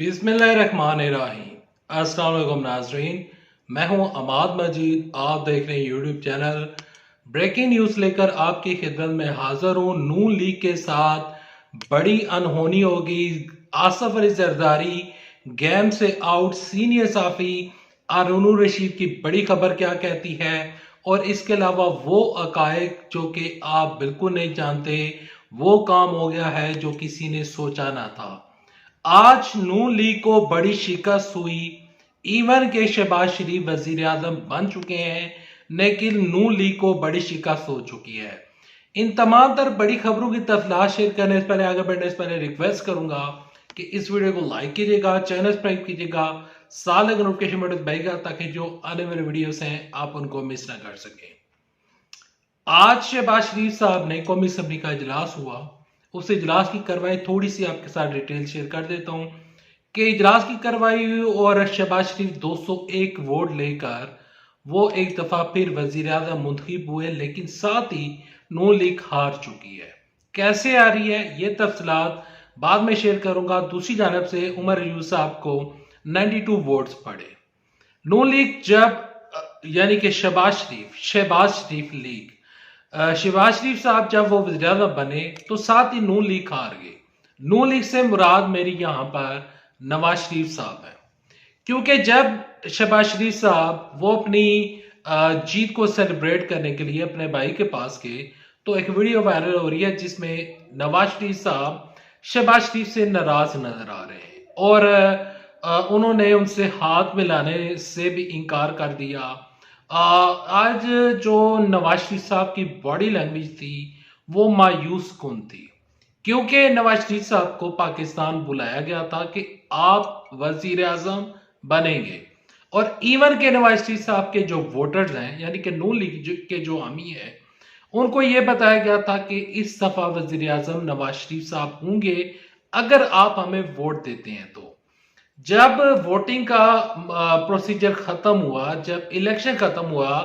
बिस्मिल्लाहिर्रहमानिर्रहीम। अस्सलाम वालेकुम नाज़रीन, मैं हूं अमाद मजीद। आप देख रहे हैं यूट्यूब चैनल। ब्रेकिंग न्यूज़ लेकर आपकी खिदमत में हाजिर हूं। नून लीग के साथ बड़ी अनहोनी होगी। आसफ अली जरदारी गेम से आउट। सीनियर साफी हारून रशीद की बड़ी खबर क्या कहती है, और इसके अलावा वो अकायक जो कि आप बिल्कुल नहीं जानते, वो काम हो गया है जो किसी ने सोचा ना था। आज नून लीग को बड़ी शिकस्त हुई। इवन के शहबाज शरीफ वजीर आजम बन चुके हैं, लेकिन नून लीग को बड़ी शिकस्त हो चुकी है। इन तमाम तर बड़ी खबरों की तफसीलात शेयर करने से पहले, आगे बढ़ने से पहले रिक्वेस्ट करूंगा कि इस वीडियो को लाइक कीजिएगा, चैनल सब्सक्राइब कीजिएगा, साथ लगे नोटिफिकेशन बटन दबाइएगा ताकि जो आने वाले वीडियोस हैं आप उनको मिस ना कर सकें। आज शहबाज शरीफ साहब ने कौमी असम्बली का इजलास हुआ। उस इजलास की कार्रवाई थोड़ी सी आपके साथ डिटेल शेयर कर देता हूं कि इजलास की कार्रवाई हुई और शहबाज शरीफ 201 वोट लेकर वो एक दफा फिर वजीर आज़म मुंतखब हुए, लेकिन साथ ही नून लीग हार चुकी है। कैसे आ रही है ये तफसीलात बाद में शेयर करूंगा। दूसरी जानब से उमर यूसुफ साहब को 92 वोट्स पड़े। नून लीग जब यानी कि शहबाज शरीफ लीग शहबाज शरीफ साहब जब वो वज़ीर आज़म बने तो साथ ही नून लीग हार गए। नून लीग से मुराद मेरी यहाँ पर नवाज शरीफ साहब है, क्योंकि जब शहबाज शरीफ साहब वो अपनी जीत को सेलिब्रेट करने के लिए अपने भाई के पास गए तो एक वीडियो वायरल हो रही है जिसमें नवाज शरीफ साहब शहबाज शरीफ से नाराज नजर आ रहे हैं और उन्होंने उनसे हाथ मिलाने से भी इनकार कर दिया। आज जो नवाज शरीफ साहब की बॉडी लैंग्वेज थी वो मायूस कुन थी, क्योंकि नवाज शरीफ साहब को पाकिस्तान बुलाया गया था कि आप वजीर आजम बनेंगे, और इवन के नवाज शरीफ साहब के जो वोटर्स हैं यानी कि नून लीग के जो हामी है उनको ये बताया गया था कि इस दफा वजीर आजम नवाज शरीफ साहब होंगे अगर आप हमें वोट देते हैं। तो जब वोटिंग का प्रोसीजर खत्म हुआ, जब इलेक्शन खत्म हुआ,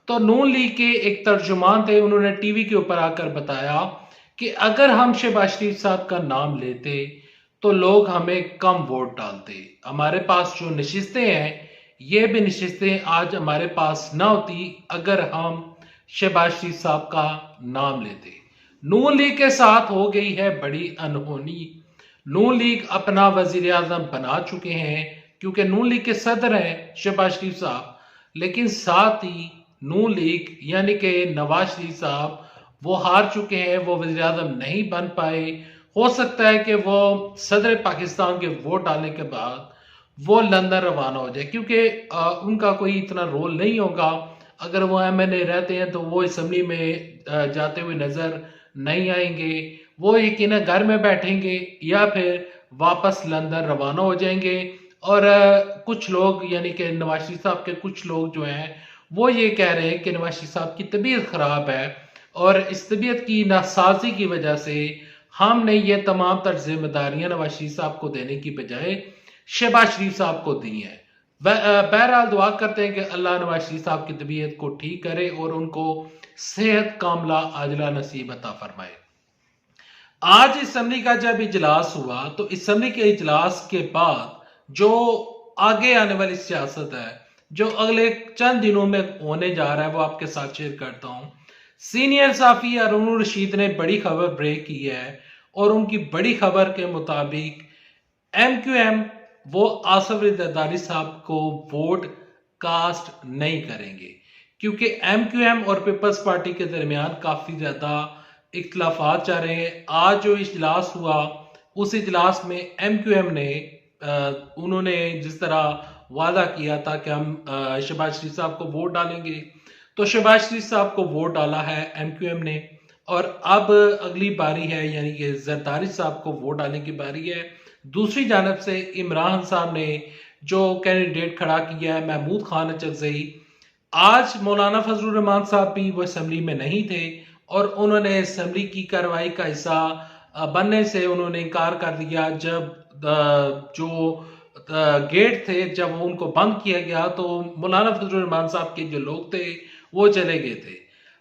तो नून लीग के एक तर्जुमान थे, उन्होंने टीवी के ऊपर आकर बताया कि अगर हम शहबाज शरीफ साहब का नाम लेते तो लोग हमें कम वोट डालते। हमारे पास जो नशिस्तें हैं ये भी नशिस्तें आज हमारे पास ना होती अगर हम शहबाज शरीफ साहब का नाम लेते। नून लीग के साथ हो गई है बड़ी अनहोनी। नून लीग अपना वजीर आजम बना चुके हैं क्योंकि नून लीग के सदर हैं शहबाज शरीफ साहब, लेकिन साथ ही नून लीग यानी कि नवाज शरीफ साहब वो हार चुके हैं, वो वजीर आजम नहीं बन पाए। हो सकता है कि वो सदर पाकिस्तान के वोट डालने के बाद वो लंदन रवाना हो जाए, क्योंकि उनका कोई इतना रोल नहीं होगा। अगर वो एमएनए रहते हैं तो वो असम्बली में जाते हुए नजर नहीं आएंगे, वो यकीनन घर में बैठेंगे या फिर वापस लंदन रवाना हो जाएंगे। और कुछ लोग यानी कि नवाज शरीफ साहब के कुछ लोग जो हैं वो ये कह रहे हैं कि नवाज शरीफ साहब की तबीयत खराब है और इस तबीयत की नासाजी की वजह से हमने ये तमाम तर जिम्मेदारियां नवाज शरीफ साहब को देने की बजाय शहबाज शरीफ साहब को दी हैं। बहरहाल दुआ करते हैं कि अल्लाह नवाज शरीफ साहब की तबीयत को ठीक करे और उनको सेहत कामला आजला नसीब अता फरमाए। आज असम्बली का जब इजलास हुआ तो असम्बली के इजलास के बाद जो आगे आने वाली सियासत है, जो अगले चंद दिनों में होने जा रहा है, वो आपके साथ शेयर करता हूं। सीनियर साफी हारून रशीद ने बड़ी खबर ब्रेक की है और उनकी बड़ी खबर के मुताबिक एमक्यूएम वो आसफ अली जरदारी साहब को वोट कास्ट नहीं करेंगे, क्योंकि एमक्यूएम और पीपल्स पार्टी के दरमियान काफी ज्यादा इख्तलाफात चल रहे हैं। आज जो इजलास हुआ उस इजलास में एमक्यूएम ने उन्होंने जिस तरह वादा किया था कि हम शहबाज शरीफ साहब को वोट डालेंगे, तो शहबाज शरीफ साहब को वोट डाला है एमक्यूएम ने, और अब अगली बारी है यानी कि जरदारी साहब को वोट डालने की बारी है। दूसरी जानब से इमरान साहब ने जो कैंडिडेट खड़ा किया है महमूद खान अचकजई, आज मौलाना फजलुर रहमान साहब भी वो असम्बली में नहीं थे और उन्होंने असम्बली की कार्रवाई का हिस्सा बनने से उन्होंने इनकार कर दिया। जब जो गेट थे जब उनको बंद किया गया तो मौलाना फजलुर रहमान साहब के जो लोग थे वो चले गए थे,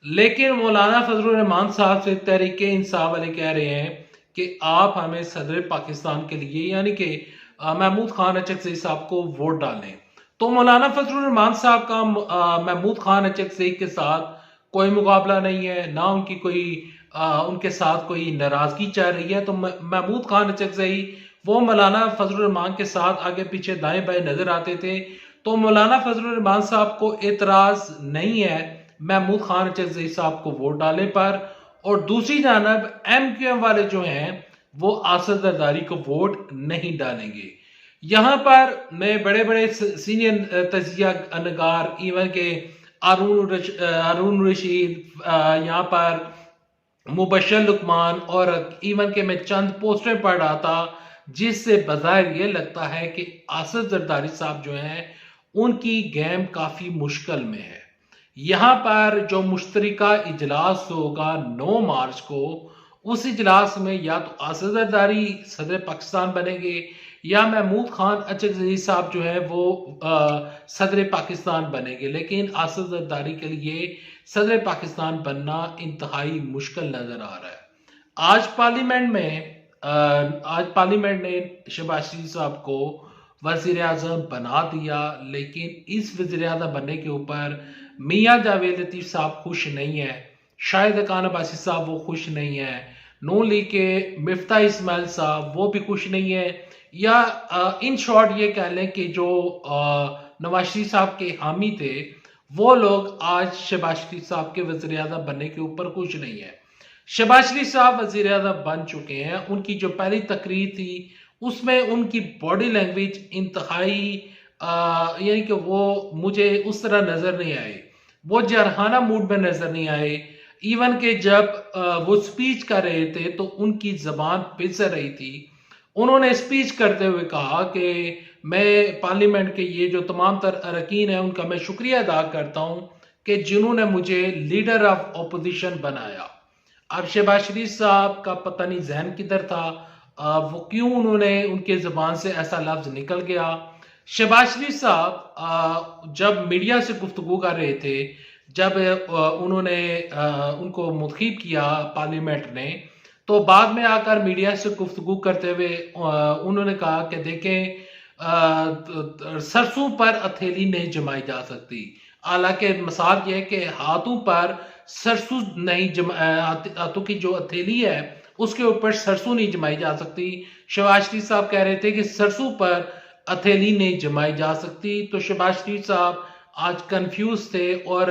लेकिन मौलाना फजलुर रहमान साहब से तहरीके इंसाफ वाले कह रहे हैं कि आप हमें सदर पाकिस्तान के लिए यानी कि महमूद खान अचकज़ई साहब को वोट डालें। तो मौलाना फजलुर रहमान साहब का महमूद खान अचकज़ई के साथ कोई मुकाबला नहीं है, ना उनकी कोई उनके साथ कोई नाराजगी चल रही है। तो महमूद खान अचकज़ई वो मौलाना फजलुर रहमान के साथ आगे पीछे दाएं बाएं नजर आते थे। तो मौलाना फजलुर रहमान साहब को एतराज नहीं है महमूद खान अचकज़ई साहब को वोट डालने पर, और दूसरी जानब MQM वाले जो हैं वो आसिफ जरदारी को वोट नहीं डालेंगे। यहाँ पर मैं बड़े बड़े सीनियर तजिया नगार इवन के अरुण रशीद, यहाँ पर मुबशर लुकमान, और इवन के मैं चंद पोस्टर पढ़ रहा था जिससे बाज़ाहिर ये लगता है कि आसिफ जरदारी साहब जो हैं उनकी गेम काफ़ी मुश्किल में है। यहाँ पर जो मुश्तरका इजलास होगा 9 मार्च को, उस इजलास में या तो आसिफ जरदारी सदर पाकिस्तान बनेंगे या महमूद खान अचकज़ई साहब जो है वो सदर पाकिस्तान बनेंगे। लेकिन आसिफ जरदारी के लिए सदर पाकिस्तान बनना इंतहाई मुश्किल नजर आ रहा है। आज पार्लियामेंट ने शहबाज शरीफ साहब को वजीर आजम बना दिया, लेकिन इस वजीर आजम बनने के ऊपर मियाँ जावेद लतीफ साहब खुश नहीं है, शाहिद खान अब्बासी साहब वो खुश नहीं है, नून लीग के मिफ्ता इस्माइल साहब वो भी खुश नहीं है, या इन शॉर्ट ये कह लें कि जो नवाज शरीफ साहब के हामी थे वो लोग आज शहबाज शरीफ साहब के वजीर आजम बनने के ऊपर खुश नहीं है। शहबाज शरीफ साहब वजीर आजम बन चुके हैं, उनकी जो पहली तकरीर थी उसमें उनकी बॉडी लैंग्वेज इंतहाई यानी कि वो मुझे उस तरह नजर नहीं आए, वो जरहाना मूड में नजर नहीं आए। इवन के जब वो स्पीच कर रहे थे तो उनकी जबान फिसल रही थी। उन्होंने स्पीच करते हुए कहा कि मैं पार्लियामेंट के ये जो तमाम तर अरकान हैं उनका मैं शुक्रिया अदा करता हूं कि जिन्होंने मुझे लीडर ऑफ अपोजिशन बनाया। अब शहबाज शरीफ साहब का पता नहीं जहन किधर था, वो क्यों उन्होंने उनके जुबान से ऐसा लफ्ज निकल गया। शहबाज शरीफ साहब जब मीडिया से गुफ्तगू कर रहे थे, जब उन्होंने उनको मुखीब किया पार्लियामेंट ने, तो बाद में आकर मीडिया से गुफ्तगू करते हुए उन्होंने कहा कि देखें सरसों पर हथेली नहीं जमाई जा सकती। हालांकि मिसाल यह है कि हाथों पर सरसों नहीं हाथों की जो हथेली है उसके ऊपर सरसों नहीं जमाई जा सकती। शहबाज शरीफ साहब कह रहे थे कि सरसों पर हथेली नहीं जमाई जा सकती। तो शहबाज शरीफ साहब आज कंफ्यूज थे, और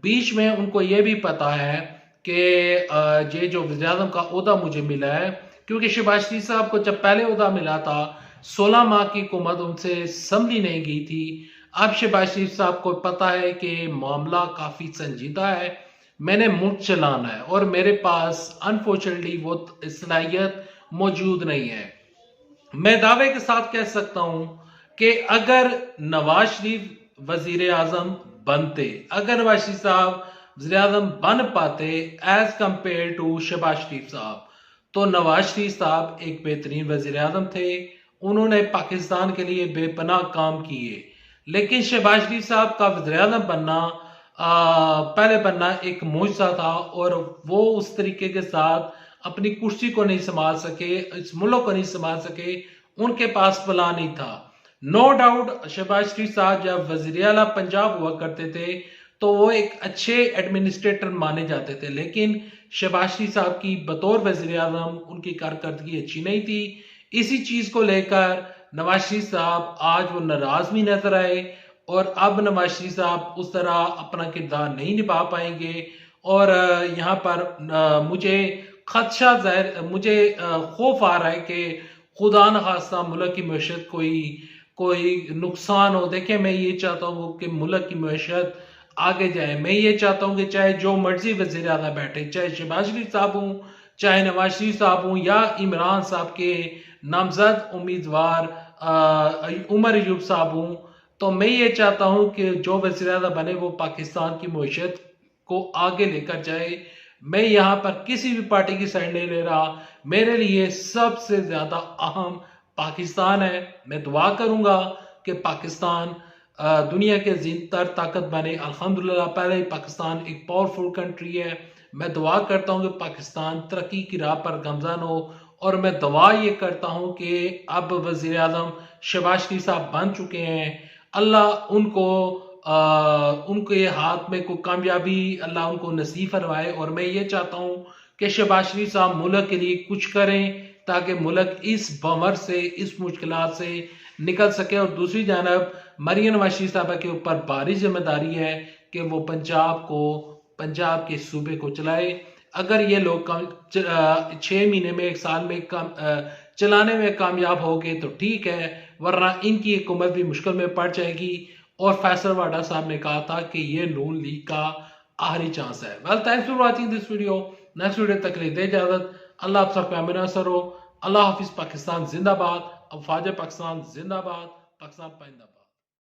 बीच में उनको यह भी पता है कि ये जो वज़ीर आज़म का ओहदा मुझे मिला है, क्योंकि शहबाज शरीफ साहब को जब पहले ओहदा मिला था 16 माह की हुकूमत उनसे संभली नहीं गई थी। अब शहबाज शरीफ साहब को पता है कि मामला काफी संजीदा है, मैंने मुल्क चलाना है और मेरे पास अनफॉर्चुनेटली वो सलाहियत मौजूद नहीं है। मैं दावे के साथ कह सकता हूं कि अगर नवाज शरीफ वजीर आजम बनते, अगर नवाज शरीफ साहब वजीर आजम बन पाते एज कंपेयर टू शहबाज शरीफ साहब, तो नवाज शरीफ साहब एक बेहतरीन वजीर आजम थे, उन्होंने पाकिस्तान के लिए बेपनाह काम किए। लेकिन शहबाज शरीफ साहब का वज़ीर आज़म बनना पहले बनना एक मुआजिज़ा था, और वो उस तरीके के साथ अपनी कुर्सी को नहीं संभाल सके, इस मुल्क को नहीं संभाल सके, उनके पास प्लान नहीं था। नो डाउट शहबाज शरीफ साहब जब वज़ीर आला पंजाब हुआ करते थे तो वो एक अच्छे एडमिनिस्ट्रेटर माने जाते थे, लेकिन शहबाज शरीफ साहब की बतौर वज़ीर आज़म उनकी कारकर्दगी अच्छी नहीं थी। इसी चीज को लेकर नवाज शरीफ साहब आज वो नाराज भी नजर आए, और अब नवाज शरीफ साहब उस तरह अपना किरदार नहीं निभा पाएंगे। और यहाँ पर मुझे खदशा मुझे खौफ आ रहा है कि खुदा न खास्ता मुल्क की मैशत कोई नुकसान हो। देखें, मैं ये चाहता हूँ कि मुल्क की मैशत आगे जाए। मैं ये चाहता हूँ कि चाहे जो मर्जी वज़ीर आज़म बैठे, चाहे शहबाज शरीफ साहब हों, चाहे नवाज शरीफ साहब हों, या इमरान साहब के नामजद उम्मीदवार उमर अयूब साहब हूं, तो मैं ये चाहता हूं कि जो वज़ीर आज़म बने वो पाकिस्तान की मईशत को आगे लेकर जाए। मैं यहाँ पर किसी भी पार्टी की साइड नहीं ले रहा, मेरे लिए सबसे ज्यादा अहम पाकिस्तान है। मैं दुआ करूंगा कि पाकिस्तान दुनिया के जिंदतर ताकत बने। अल्हम्दुलिल्लाह पहले ही पाकिस्तान एक पावरफुल कंट्री है। मैं दुआ करता हूं कि पाकिस्तान तरक्की की राह पर गामज़न हो और मैं दुआ ये करता हूं कि अब वजीर आजम शहबाज शरीफ साहब बन चुके हैं, अल्लाह उनको उनके हाथ में कोई कामयाबी अल्लाह उनको नसीब फरमाए। और मैं ये चाहता हूं कि शहबाज शरीफ साहब मुल्क के लिए कुछ करें ताकि मुल्क इस बमर से, इस मुश्किलात से निकल सके। और दूसरी जानब मरियम नवाज शरीफ साहबा के ऊपर भारी जिम्मेदारी है कि वो पंजाब के सूबे को चलाए। अगर ये लोग 6 महीने में, 1 साल में चलाने में कामयाब हो गए तो ठीक है, वरना इनकी हुकूमत भी मुश्किल में पड़ जाएगी। और फैसल वाडा साहब ने कहा था कि ये नून लीग का आखिरी चांस है। Well, thanks for watching this video. Next video तक के लिए दे इजाजत। अल्लाह आप सबका अमीन असर हो। अल्लाह हाफिज। पाकिस्तान जिंदाबाद। अफवाज पाकिस्तान जिंदाबाद। पाकिस्तान पाइंदाबाद।